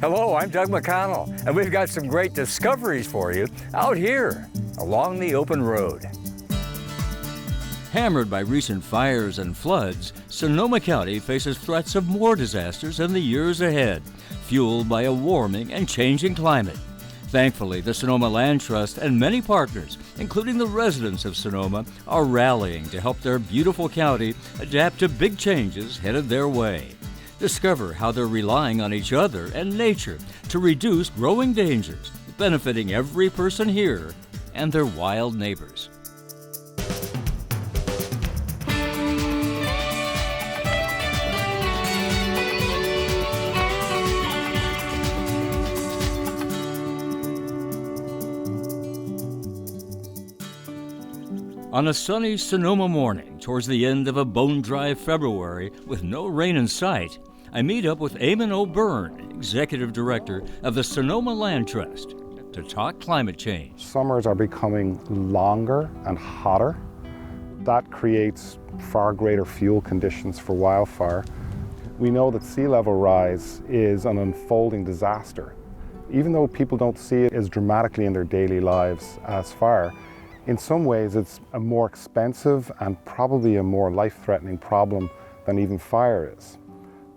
Hello, I'm Doug McConnell, and we've got some great discoveries for you out here along the open road. Hammered by recent fires and floods, Sonoma County faces threats of more disasters in the years ahead, fueled by a warming and changing climate. Thankfully, the Sonoma Land Trust and many partners, including the residents of Sonoma, are rallying to help their beautiful county adapt to big changes headed their way. Discover how they're relying on each other and nature to reduce growing dangers, benefiting every person here and their wild neighbors. On a sunny Sonoma morning, towards the end of a bone-dry February with no rain in sight, I meet up with Eamon O'Byrne, Executive Director of the Sonoma Land Trust, to talk climate change. Summers are becoming longer and hotter. That creates far greater fuel conditions for wildfire. We know that sea level rise is an unfolding disaster. Even though people don't see it as dramatically in their daily lives as fire, in some ways it's a more expensive and probably a more life-threatening problem than even fire is.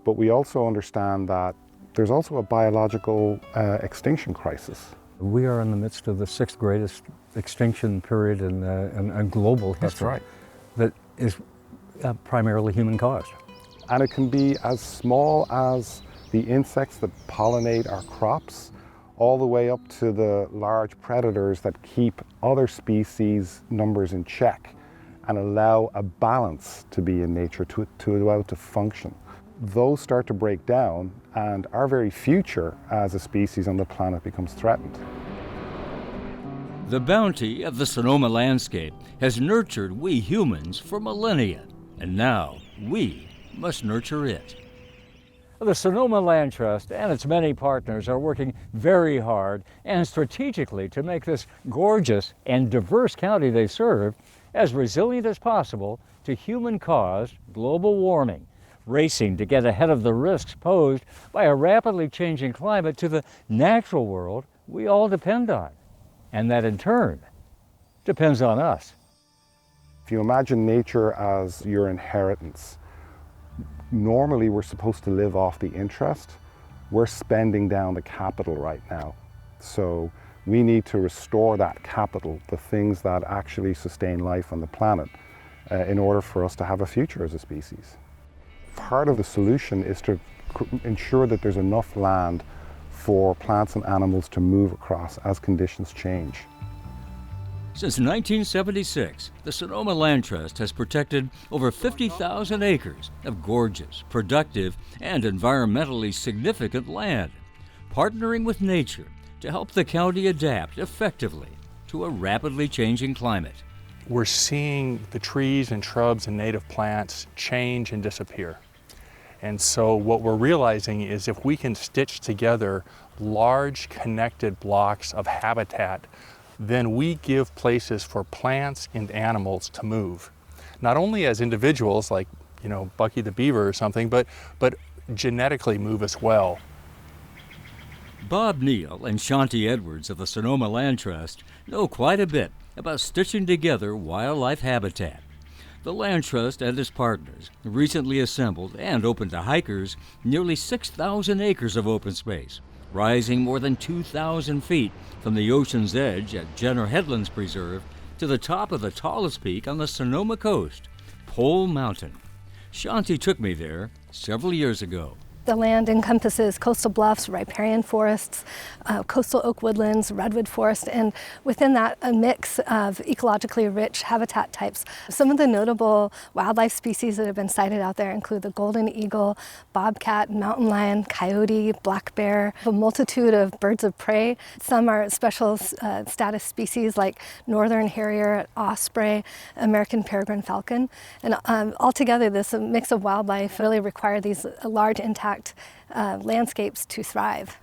But we also understand that there's also a biological extinction crisis. We are in the midst of the sixth greatest extinction period in global history. That's right. That is primarily human caused. And it can be as small as the insects that pollinate our crops, all the way up to the large predators that keep other species numbers in check and allow a balance to be in nature, to allow it to function. Those start to break down and our very future as a species on the planet becomes threatened. The bounty of the Sonoma landscape has nurtured we humans for millennia, and now we must nurture it. The Sonoma Land Trust and its many partners are working very hard and strategically to make this gorgeous and diverse county they serve as resilient as possible to human-caused global warming, racing to get ahead of the risks posed by a rapidly changing climate to the natural world we all depend on, and that in turn depends on us. If you imagine nature as your inheritance, normally we're supposed to live off the interest. We're spending down the capital right now. So we need to restore that capital, the things that actually sustain life on the planet, in order for us to have a future as a species. Part of the solution is to ensure that there's enough land for plants and animals to move across as conditions change. Since 1976, the Sonoma Land Trust has protected over 50,000 acres of gorgeous, productive, and environmentally significant land, partnering with nature to help the county adapt effectively to a rapidly changing climate. We're seeing the trees and shrubs and native plants change and disappear. And so what we're realizing is if we can stitch together large connected blocks of habitat, then we give places for plants and animals to move. Not only as individuals like, Bucky the beaver or something, but genetically move as well. Bob Neal and Shanti Edwards of the Sonoma Land Trust know quite a bit about stitching together wildlife habitat. The Land Trust and its partners recently assembled and opened to hikers nearly 6,000 acres of open space, rising more than 2,000 feet from the ocean's edge at Jenner Headlands Preserve to the top of the tallest peak on the Sonoma coast, Pole Mountain. Shanti took me there several years ago. The land encompasses coastal bluffs, riparian forests, coastal oak woodlands, redwood forest, and within that a mix of ecologically rich habitat types. Some of the notable wildlife species that have been sighted out there include the golden eagle, bobcat, mountain lion, coyote, black bear, a multitude of birds of prey. Some are special status species like northern harrier, osprey, American peregrine falcon. And altogether this mix of wildlife really require these large intact landscapes to thrive.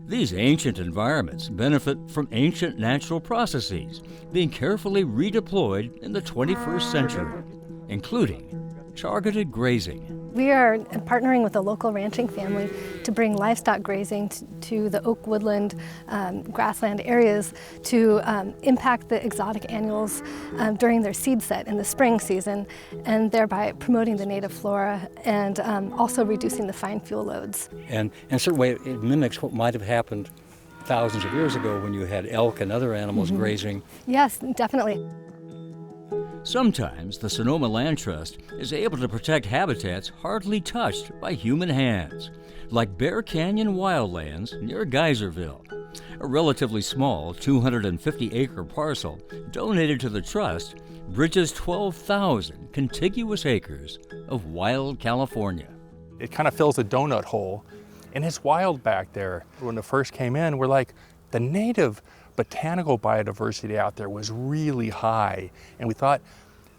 These ancient environments benefit from ancient natural processes being carefully redeployed in the 21st century, including targeted grazing. We are partnering with a local ranching family to bring livestock grazing to the oak woodland grassland areas to impact the exotic annuals during their seed set in the spring season, and thereby promoting the native flora and also reducing the fine fuel loads. And in a certain way, it mimics what might have happened thousands of years ago when you had elk and other animals grazing. Yes, definitely. Sometimes the Sonoma Land Trust is able to protect habitats hardly touched by human hands, like Bear Canyon Wildlands near Geyserville, a relatively small 250-acre parcel donated to the trust bridges 12,000 contiguous acres of wild California. It kind of fills a donut hole, and it's wild back there. When it first came in, we're like, the native botanical biodiversity out there was really high, and we thought,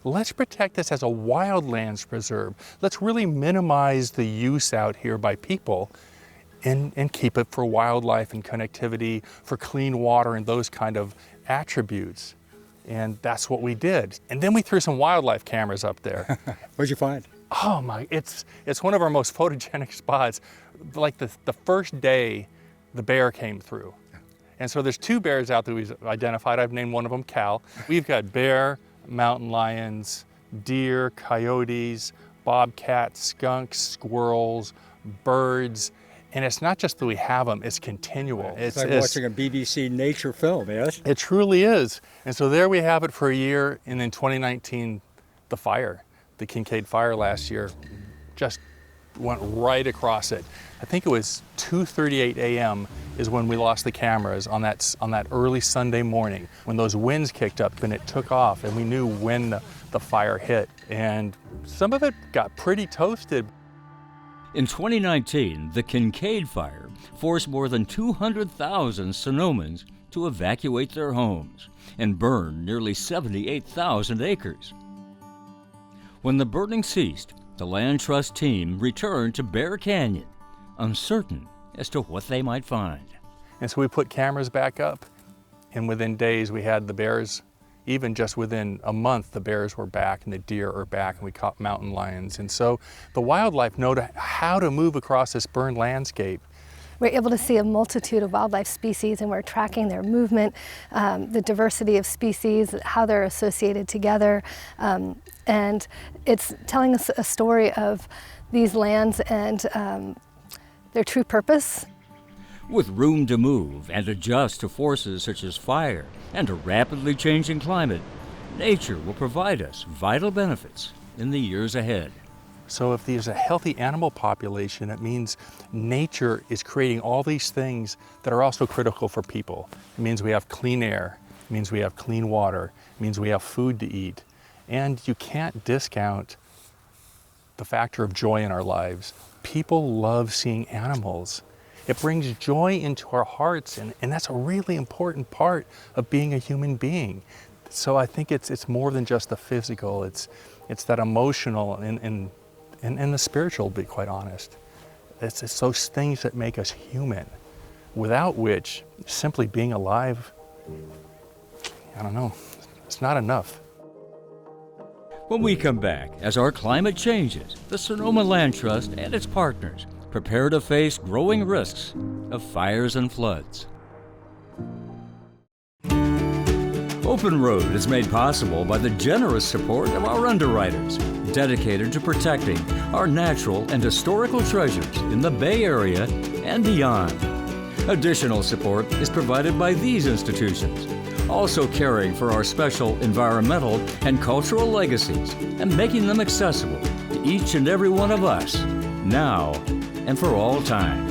let's protect this as a wildlands preserve. Let's really minimize the use out here by people and keep it for wildlife and connectivity, for clean water and those kind of attributes. And that's what we did. And then we threw some wildlife cameras up there. What'd you find? Oh my, it's one of our most photogenic spots. Like the first day, the bear came through. And so there's 2 bears out that we've identified. I've named one of them Cal. We've got bear, mountain lions, deer, coyotes, bobcats, skunks, squirrels, birds. And it's not just that we have them, it's continual. It's like watching a BBC nature film, yes? It truly is. And so there we have it for a year, and in 2019, the fire, the Kincade fire last year, just went right across it. I think it was 2:38 a.m. is when we lost the cameras on that early Sunday morning, when those winds kicked up and it took off, and we knew when the fire hit. And some of it got pretty toasted. In 2019, the Kincade Fire forced more than 200,000 Sonomans to evacuate their homes and burn nearly 78,000 acres. When the burning ceased, the Land Trust team returned to Bear Canyon, uncertain as to what they might find. And so we put cameras back up, and within days we had the bears. Even just within a month, the bears were back and the deer are back, and we caught mountain lions. And so the wildlife know how to move across this burned landscape. We're able to see a multitude of wildlife species, and we're tracking their movement, the diversity of species, how they're associated together. And it's telling us a story of these lands and their true purpose. With room to move and adjust to forces such as fire and a rapidly changing climate, nature will provide us vital benefits in the years ahead. So if there's a healthy animal population, it means nature is creating all these things that are also critical for people. It means we have clean air, it means we have clean water, it means we have food to eat. And you can't discount the factor of joy in our lives. People love seeing animals. It brings joy into our hearts, and that's a really important part of being a human being. So I think it's more than just the physical, it's that emotional and the spiritual, to be quite honest. It's those things that make us human, without which simply being alive, I don't know, it's not enough. When we come back, as our climate changes, the Sonoma Land Trust and its partners prepare to face growing risks of fires and floods. Open Road is made possible by the generous support of our underwriters, dedicated to protecting our natural and historical treasures in the Bay Area and beyond. Additional support is provided by these institutions, also caring for our special environmental and cultural legacies and making them accessible to each and every one of us, now and for all time.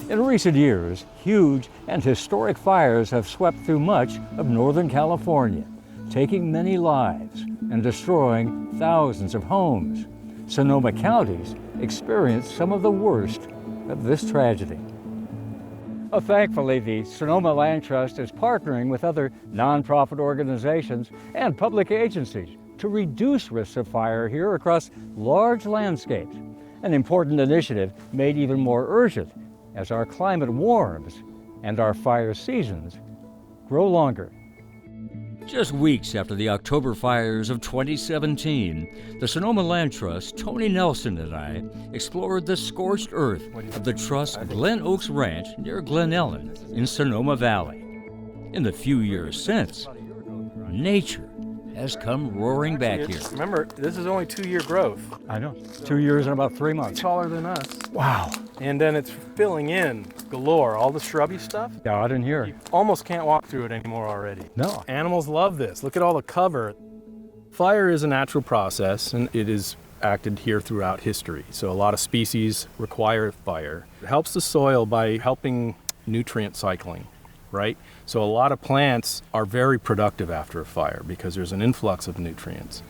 In recent years, huge and historic fires have swept through much of Northern California, taking many lives and destroying thousands of homes. Sonoma counties experienced some of the worst of this tragedy. Thankfully, the Sonoma Land Trust is partnering with other nonprofit organizations and public agencies to reduce risks of fire here across large landscapes. an important initiative made even more urgent as our climate warms and our fire seasons grow longer. Just weeks after the October fires of 2017, the Sonoma Land Trust, Tony Nelson and I explored the scorched earth of the Trust's Glen Oaks Ranch near Glen Ellen in Sonoma Valley. In the few years since, nature has come roaring back here. Remember, this is only 2-year growth. I know, 2 years and about 3 months. Taller than us. Wow. And then it's filling in galore. All the shrubby stuff, Yeah, out in here. almost can't walk through it anymore already. No. Animals love this. Look at all the cover. Fire is a natural process, and it is acted here throughout history. So a lot of species require fire. It helps the soil by helping nutrient cycling, right? So a lot of plants are very productive after a fire because there's an influx of nutrients.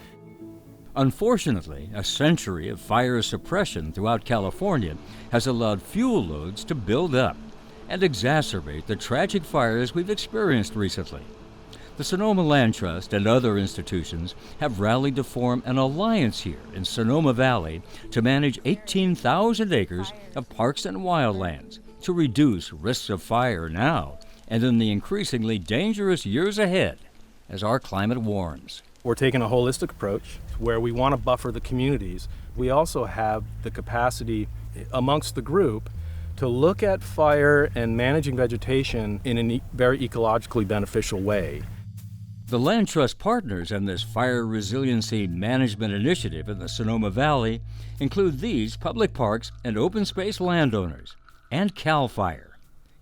Unfortunately, a century of fire suppression throughout California has allowed fuel loads to build up and exacerbate the tragic fires we've experienced recently. The Sonoma Land Trust and other institutions have rallied to form an alliance here in Sonoma Valley to manage 18,000 acres of parks and wildlands to reduce risks of fire now and in the increasingly dangerous years ahead as our climate warms. We're taking a holistic approach where we want to buffer the communities. We also have the capacity amongst the group to look at fire and managing vegetation in a very ecologically beneficial way. The Land Trust partners in this fire resiliency management initiative in the Sonoma Valley include these public parks and open space landowners and CAL FIRE.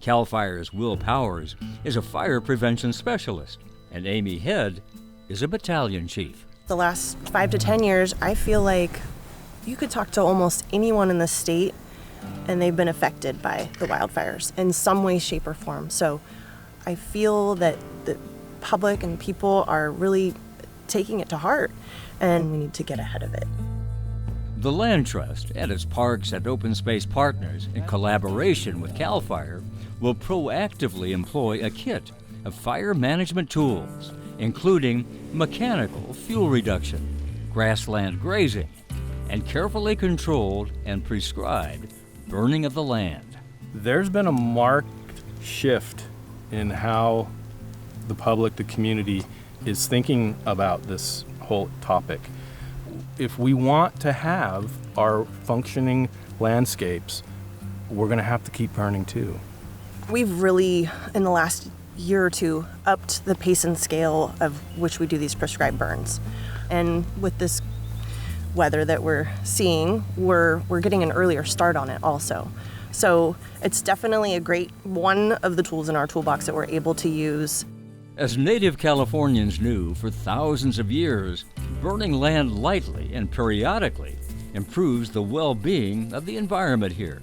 CAL FIRE's Will Powers is a fire prevention specialist, and Amy Head is a battalion chief. The last 5 to 10 years, I feel like you could talk to almost anyone in the state and they've been affected by the wildfires in some way, shape, or form. So I feel that the public and people are really taking it to heart, and we need to get ahead of it. The Land Trust and its parks and open space partners, in collaboration with CAL FIRE, will proactively employ a kit of fire management tools, including mechanical fuel reduction, grassland grazing, and carefully controlled and prescribed burning of the land. There's been a marked shift in how the public, the community, is thinking about this whole topic. If we want to have our functioning landscapes, we're going to have to keep burning too. We've really, in the last year or two, upped the pace and scale of which we do these prescribed burns. And with this weather that we're seeing, we're getting an earlier start on it also. So it's definitely a great one of the tools in our toolbox that we're able to use. As native Californians knew for thousands of years, burning land lightly and periodically improves the well-being of the environment here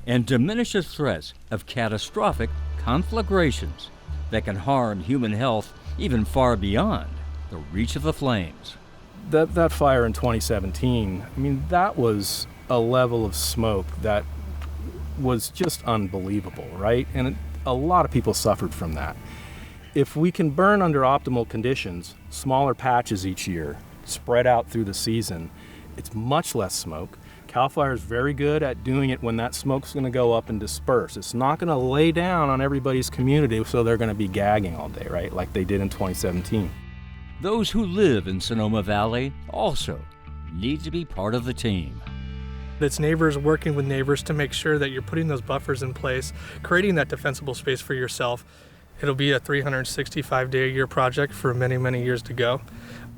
and diminishes threats of catastrophic conflagrations that can harm human health even far beyond the reach of the flames. That fire in 2017, I mean, that was a level of smoke that was just unbelievable, right? And a lot of people suffered from that. If we can burn under optimal conditions, smaller patches each year, spread out through the season, it's much less smoke. CAL FIRE is very good at doing it when that smoke's going to go up and disperse. It's not going to lay down on everybody's community so they're going to be gagging all day, right, like they did in 2017. Those who live in Sonoma Valley also need to be part of the team. It's neighbors working with neighbors to make sure that you're putting those buffers in place, creating that defensible space for yourself. It'll be a 365-day-a-year project for many, many years to go,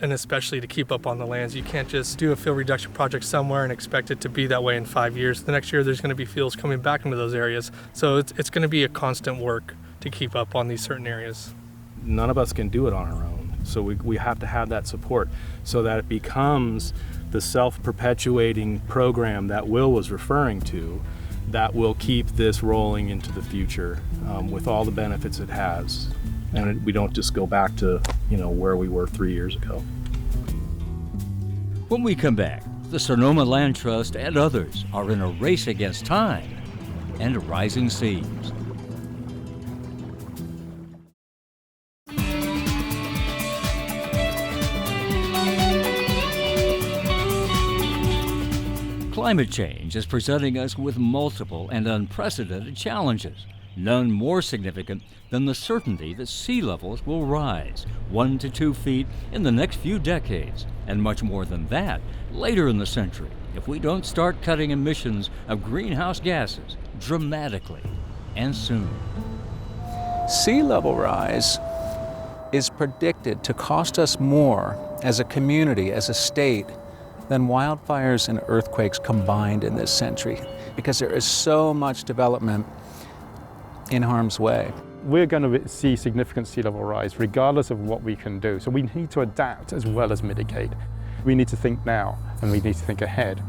and especially to keep up on the lands. You can't just do a fuel reduction project somewhere and expect it to be that way in 5 years. The next year there's going to be fuels coming back into those areas. So it's going to be a constant work to keep up on these certain areas. None of us can do it on our own. So we have to have that support so that it becomes the self-perpetuating program that Will was referring to that will keep this rolling into the future with all the benefits it has. And we don't just go back to, where we were 3 years ago. When we come back, the Sonoma Land Trust and others are in a race against time and rising seas. Climate change is presenting us with multiple and unprecedented challenges, none more significant than the certainty that sea levels will rise 1 to 2 feet in the next few decades, and much more than that later in the century if we don't start cutting emissions of greenhouse gases dramatically and soon. Sea level rise is predicted to cost us more as a community, as a state, than wildfires and earthquakes combined in this century, because there is so much development in harm's way. We're going to see significant sea level rise regardless of what we can do. So we need to adapt as well as mitigate. We need to think now and we need to think ahead.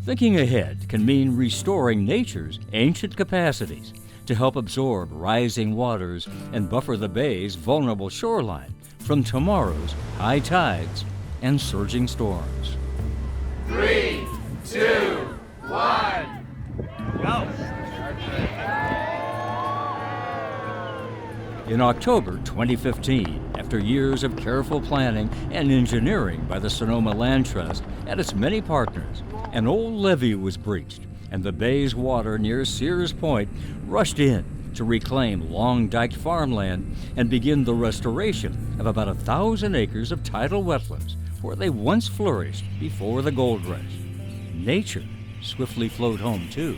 Thinking ahead can mean restoring nature's ancient capacities to help absorb rising waters and buffer the bay's vulnerable shoreline from tomorrow's high tides and surging storms. 3, 2, 1, go! In October 2015, after years of careful planning and engineering by the Sonoma Land Trust and its many partners, an old levee was breached, and the bay's water near Sears Point rushed in to reclaim long-diked farmland and begin the restoration of about 1,000 acres of tidal wetlands where they once flourished before the gold rush. Nature swiftly flowed home too.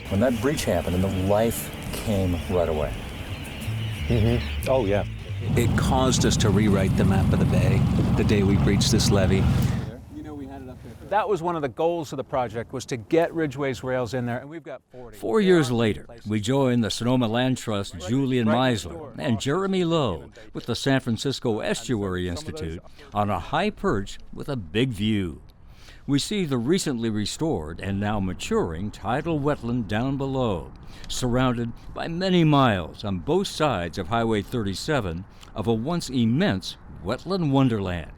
When that breach happened, and the life came right away. Oh yeah. It caused us to rewrite the map of the bay the day we breached this levee. That was one of the goals of the project, was to get Ridgway's rails in there, and we've got 40. 4 years later, we joined the Sonoma Land Trust Julian Meisler and Jeremy Lowe with the San Francisco Estuary Institute on a high perch with a big view. We see the recently restored and now maturing tidal wetland down below, surrounded by many miles on both sides of Highway 37 of a once immense wetland wonderland.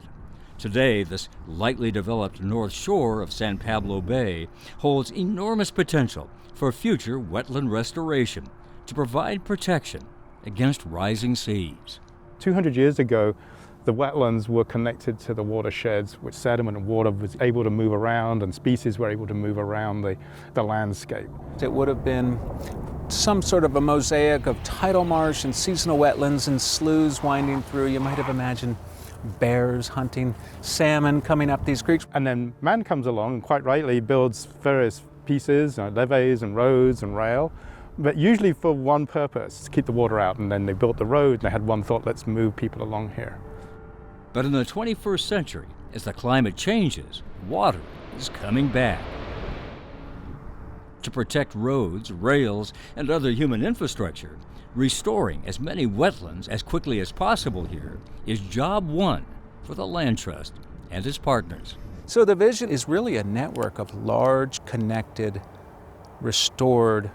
Today, this lightly developed north shore of San Pablo Bay holds enormous potential for future wetland restoration to provide protection against rising seas. 200 years ago, the wetlands were connected to the watersheds, which sediment and water was able to move around and species were able to move around the landscape. It would have been some sort of a mosaic of tidal marsh and seasonal wetlands and sloughs winding through. You might have imagined bears hunting, salmon coming up these creeks. And then man comes along and quite rightly builds various pieces, levees and roads and rail, but usually for one purpose, to keep the water out. And then they built the road and they had one thought, let's move people along here. But in the 21st century, as the climate changes, water is coming back. To protect roads, rails, and other human infrastructure, restoring as many wetlands as quickly as possible here is job one for the Land Trust and its partners. So the vision is really a network of large, connected, restored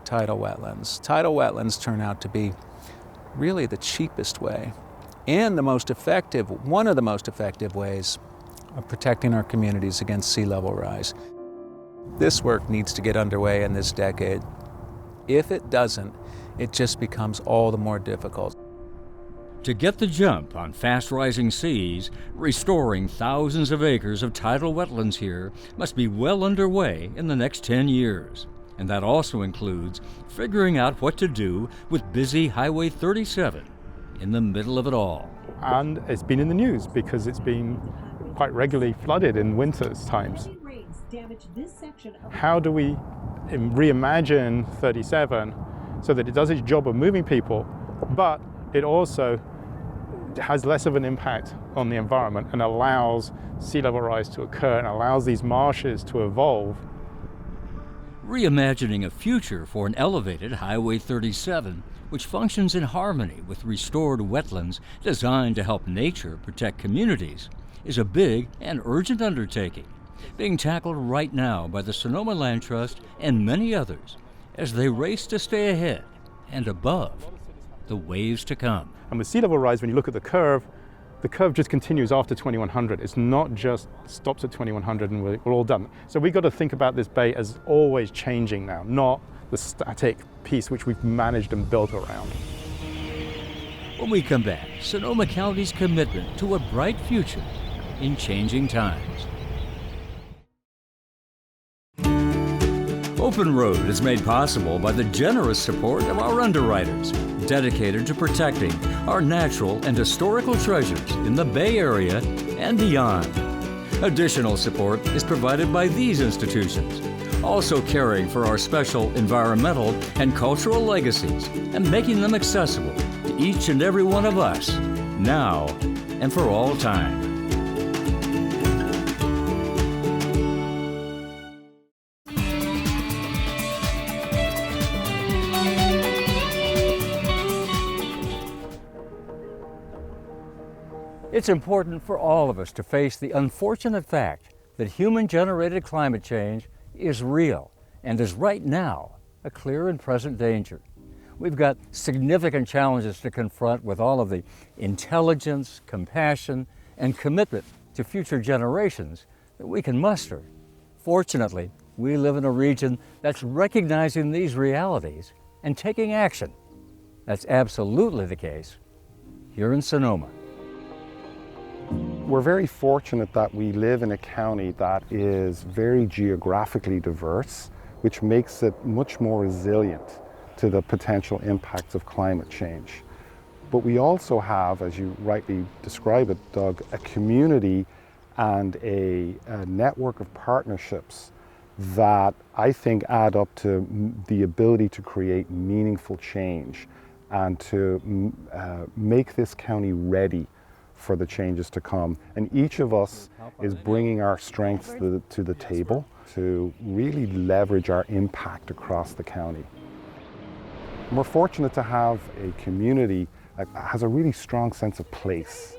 tidal wetlands. Tidal wetlands turn out to be really the cheapest way and the most effective, one of the most effective ways of protecting our communities against sea level rise. This work needs to get underway in this decade. If it doesn't, it just becomes all the more difficult. To get the jump on fast-rising seas, restoring thousands of acres of tidal wetlands here must be well underway in the next 10 years. And that also includes figuring out what to do with busy Highway 37 in the middle of it all. And it's been in the news because it's been quite regularly flooded in winter's times. How do we reimagine 37 so that it does its job of moving people, but it also has less of an impact on the environment and allows sea level rise to occur and allows these marshes to evolve? Reimagining a future for an elevated Highway 37 which functions in harmony with restored wetlands designed to help nature protect communities is a big and urgent undertaking being tackled right now by the Sonoma Land Trust and many others as they race to stay ahead and above the waves to come. And with sea level rise, when you look at the curve just continues after 2100. It's not just stops at 2100 and we're all done. So we've got to think about this bay as always changing now, not the static piece which we've managed and built around. When we come back, Sonoma County's commitment to a bright future in changing times. Open Road is made possible by the generous support of our underwriters, dedicated to protecting our natural and historical treasures in the Bay Area and beyond. Additional support is provided by these institutions, also caring for our special environmental and cultural legacies and making them accessible to each and every one of us, now and for all time. It's important for all of us to face the unfortunate fact that human-generated climate change is real and is right now a clear and present danger. We've got significant challenges to confront with all of the intelligence, compassion, and commitment to future generations that we can muster. Fortunately, we live in a region that's recognizing these realities and taking action. That's absolutely the case here in Sonoma. We're very fortunate that we live in a county that is very geographically diverse, which makes it much more resilient to the potential impacts of climate change. But we also have, as you rightly describe it, Doug, a community and a network of partnerships that I think add up to the ability to create meaningful change and to make this county ready for the changes to come. And each of us is bringing our strengths to the table to really leverage our impact across the county. And we're fortunate to have a community that has a really strong sense of place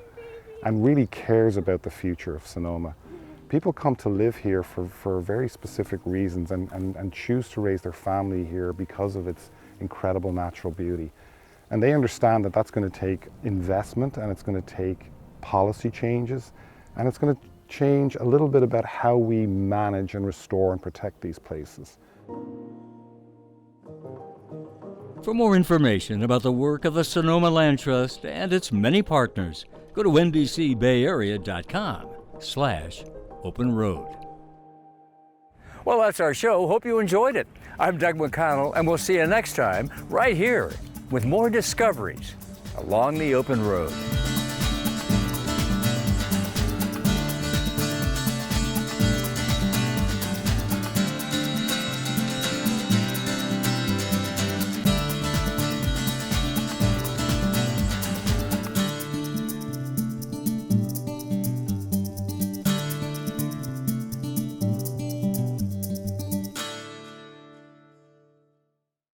and really cares about the future of Sonoma. People come to live here for very specific reasons and choose to raise their family here because of its incredible natural beauty. And they understand that that's going to take investment, and it's going to take policy changes, and it's going to change a little bit about how we manage and restore and protect these places. For more information about the work of the Sonoma Land Trust and its many partners, go to NBCBayArea.com/openroad. Well, that's our show. Hope you enjoyed it. I'm Doug McConnell, and we'll see you next time right here with more discoveries along the open road.